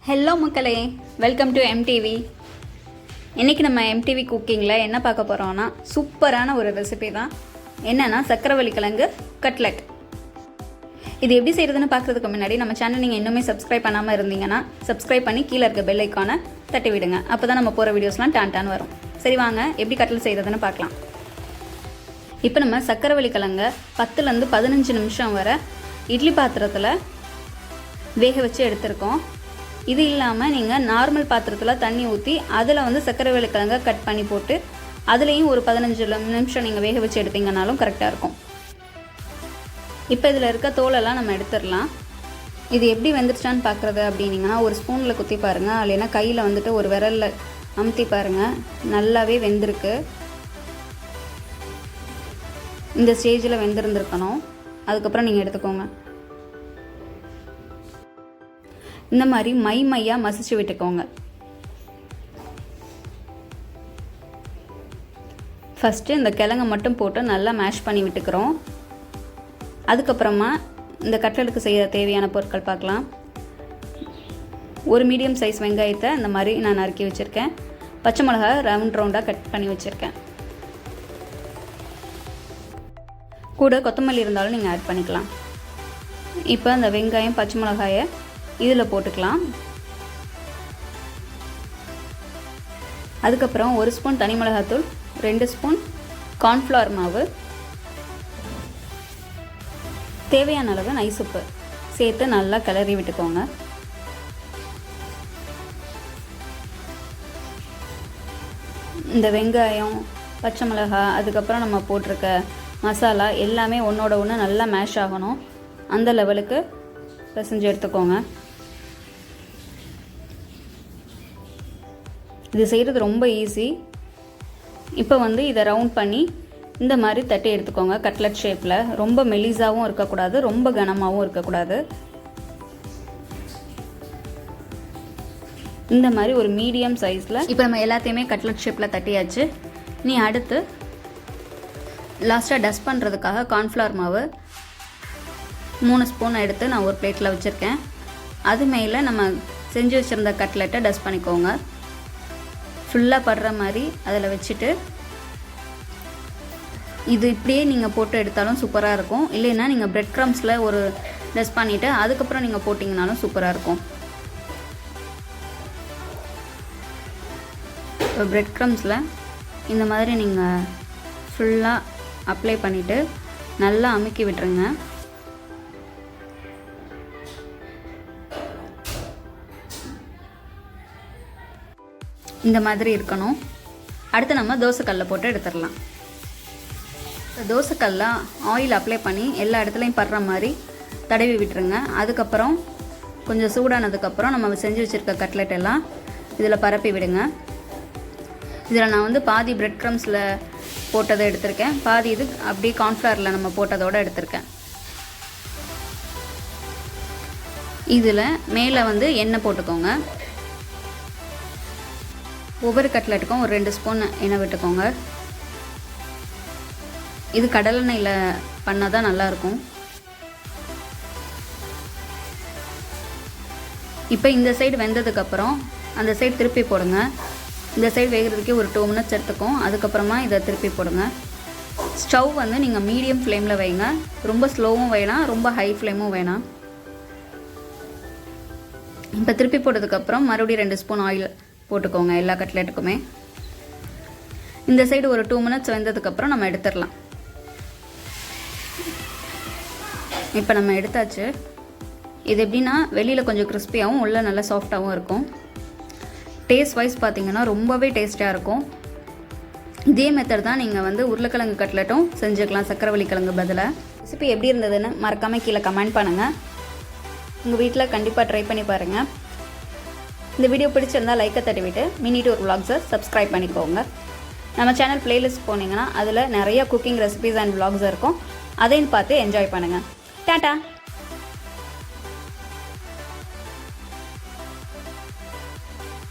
Hello மக்களே, welcome to MTV. இன்றைக்கி நம்ம MTV குக்கிங்கில் என்ன பார்க்க போகிறோன்னா சூப்பரான ஒரு ரெசிபி தான். என்னென்னா சக்கரவள்ளி கிழங்கு கட்லெட். இது எப்படி செய்கிறதுன்னு பார்க்குறதுக்கு முன்னாடி நம்ம சேனல் நீங்கள் இன்னுமே சப்ஸ்கிரைப் பண்ணாமல் இருந்தீங்கன்னா சப்ஸ்கிரைப் பண்ணி கீழே இருக்க பெல் ஐக்கானை தட்டி விடுங்க. அப்போ தான் நம்ம போகிற வீடியோஸ்லாம் டான் வரும். சரி வாங்க எப்படி கட்லெட் செய்கிறதுன்னு பார்க்கலாம். இப்போ நம்ம சக்கரவள்ளி கிழங்க 10லேருந்து 15 நிமிஷம் வரை இட்லி பாத்திரத்தில் வேக வச்சு எடுத்துருக்கோம். இது இல்லாமல் நீங்கள் நார்மல் பாத்திரத்தில் தண்ணி ஊற்றி அதில் வந்து சக்கரவள்ளி கிழங்க கட் பண்ணி போட்டு அதுலேயும் ஒரு 15 நிமிஷம் நீங்கள் வேக வச்சு எடுத்தீங்கன்னாலும் கரெக்டாக இருக்கும். இப்போ இதில் இருக்க தோலெல்லாம் நம்ம எடுத்துடலாம். இது எப்படி வெந்துருச்சான்னு பார்க்குறது அப்படின்னிங்கன்னா ஒரு ஸ்பூனில் குத்தி பாருங்கள், இல்லைன்னா கையில் வந்துட்டு ஒரு விரலில் அமுத்தி பாருங்கள். நல்லாவே வெந்திருக்கு. இந்த ஸ்டேஜில் வெந்திருந்துருக்கணும். அதுக்கப்புறம் நீங்கள் எடுத்துக்கோங்க. இந்த மாதிரி மையாக மசிச்சு விட்டுக்கோங்க. ஃபஸ்ட்டு இந்த கிழங்கை மட்டும் போட்டு நல்லா மேஷ் பண்ணி விட்டுக்கிறோம். அதுக்கப்புறமா இந்த கட்லெட்டுக்கு செய்ய தேவையான பொருட்கள் பார்க்கலாம். ஒரு மீடியம் சைஸ் வெங்காயத்தை இந்த மாதிரி நான் நறுக்கி வச்சுருக்கேன். பச்சை மிளகா ரவுண்டாக கட் பண்ணி வச்சுருக்கேன். கூட கொத்தமல்லி இருந்தாலும் நீங்கள் ஆட் பண்ணிக்கலாம். இப்போ அந்த வெங்காயம் பச்சை மிளகாயை இதில் போட்டுக்கலாம். அதுக்கப்புறம் 1 ஸ்பூன் தனி மிளகாத்தூள், 2 ஸ்பூன் கார்ன்ஃப்ளவர் மாவு, தேவையான அளவு நைஸ் உப்பு சேர்த்து நல்லா கிளறி விட்டுக்கோங்க. இந்த வெங்காயம் பச்சை மிளகாய் அதுக்கப்புறம் நம்ம போட்டிருக்க மசாலா எல்லாமே ஒன்றோட ஒன்று நல்லா மேஷ் ஆகணும். அந்த லெவலுக்கு பிசைஞ்சு எடுத்துக்கோங்க. இது செய்கிறது ரொம்ப ஈஸி. இப்போ வந்து இதை ரவுண்ட் பண்ணி இந்த மாதிரி தட்டி எடுத்துக்கோங்க. கட்லெட் ஷேப்பில் ரொம்ப மெலிசாவும் இருக்கக்கூடாது, ரொம்ப கனமாகவும் இருக்கக்கூடாது. இந்த மாதிரி ஒரு மீடியம் சைஸில் இப்போ நம்ம எல்லாத்தையுமே கட்லெட் ஷேப்பில் தட்டியாச்சு. நீ அடுத்து லாஸ்ட்டாக டஸ்ட் பண்ணுறதுக்காக கார்ன்ஃப்ளவர் மாவு 3 ஸ்பூன் எடுத்து நான் ஒரு பிளேட்டில் வச்சுருக்கேன். அது மேலே நம்ம செஞ்சு வச்சுருந்த கட்லெட்டை டஸ்ட் பண்ணிக்கோங்க. ஃபுல்லாக படுற மாதிரி அதில் வச்சுட்டு இது இப்படியே நீங்கள் போட்டு எடுத்தாலும் சூப்பராக இருக்கும். இல்லைன்னா நீங்கள் பிரெட் க்ரம்ஸில் ஒரு டஸ்ட் பண்ணிவிட்டு அதுக்கப்புறம் நீங்கள் போட்டிங்கனாலும் சூப்பராக இருக்கும். இப்போ பிரெட் க்ரம்ஸில் இந்த மாதிரி நீங்கள் ஃபுல்லாக அப்ளை பண்ணிவிட்டு நல்லா அமுக்கி விட்டுருங்க. இந்த மாதிரி இருக்கணும். அடுத்து நம்ம தோசைக்கல்லை போட்டு எடுத்துடலாம். தோசைக்கல்ல ஆயில் அப்ளை பண்ணி எல்லா இடத்துலையும் படுற மாதிரி தடவி விட்டுருங்க. அதுக்கப்புறம் கொஞ்சம் சூடானதுக்கப்புறம் நம்ம செஞ்சு வச்சுருக்க கட்லெட் எல்லாம் இதில் பரப்பி விடுங்க. இதில் நான் வந்து பாதி பிரெட் க்ரம்ஸில் போட்டதை எடுத்திருக்கேன், பாதி இது அப்படியே கார்ன்ஃப்ளவரில் நம்ம போட்டதோடு எடுத்திருக்கேன். இதில் மேலே வந்து எண்ணெய் போட்டுக்கோங்க. ஒவ்வொரு கட்லெட்டுக்கும் ஒரு 2 ஸ்பூன் எண்ணெய் விட்டுக்கோங்க. இது கடலெண்ணெயில் பண்ணால் தான் நல்லாயிருக்கும். இப்போ இந்த சைடு வெந்ததுக்கப்புறம் அந்த சைடு திருப்பி போடுங்க. இந்த சைடு வேகிறதுக்கே ஒரு 2 மினிட்ஸ் எடுத்துக்கும். அதுக்கப்புறமா இதை திருப்பி போடுங்க. ஸ்டவ் வந்து நீங்கள் மீடியம் ஃப்ளேமில் வைங்க. ரொம்ப ஸ்லோவும் வேணாம், ரொம்ப ஹை ஃப்ளேமும் வேணாம். இப்போ திருப்பி போட்டதுக்கப்புறம் மறுபடியும் 2 ஸ்பூன் ஆயில் போட்டுக்கோங்க எல்லா கட்லெட்டுக்குமே. இந்த சைடு ஒரு 2 மினிட்ஸ் வெந்ததுக்கப்புறம் நம்ம எடுத்துடலாம். இப்போ நம்ம எடுத்தாச்சு. இது எப்படின்னா வெளியில் கொஞ்சம் கிறிஸ்பியாகவும் உள்ளே நல்லா சாஃப்டாகவும் இருக்கும். டேஸ்ட் வைஸ் பார்த்தீங்கன்னா ரொம்பவே டேஸ்ட்டாக இருக்கும். இதே மெத்தட் தான் நீங்கள் வந்து உருளைக்கிழங்கு கட்லெட்டும் செஞ்சுக்கலாம் சக்கரவள்ளி கிழங்கு பதிலாக. ரெசிபி எப்படி இருந்ததுன்னு மறக்காமல் கீழே கமெண்ட் பண்ணுங்கள். உங்கள் வீட்டில் கண்டிப்பாக ட்ரை பண்ணி பாருங்கள். இந்த வீடியோ பிடிச்சிருந்தால் லைக்கை தட்டிவிட்டு மினி டூர் விலாக்ஸை சப்ஸ்கிரைப் பண்ணிக்கோங்க. நம்ம சேனல் பிளேலிஸ்ட் போனீங்கன்னா அதில் நிறைய குக்கிங் ரெசிபிஸ் அண்ட் விலாக்ஸ் இருக்கும். அதையும் பார்த்து என்ஜாய் பண்ணுங்கள். டாட்டா.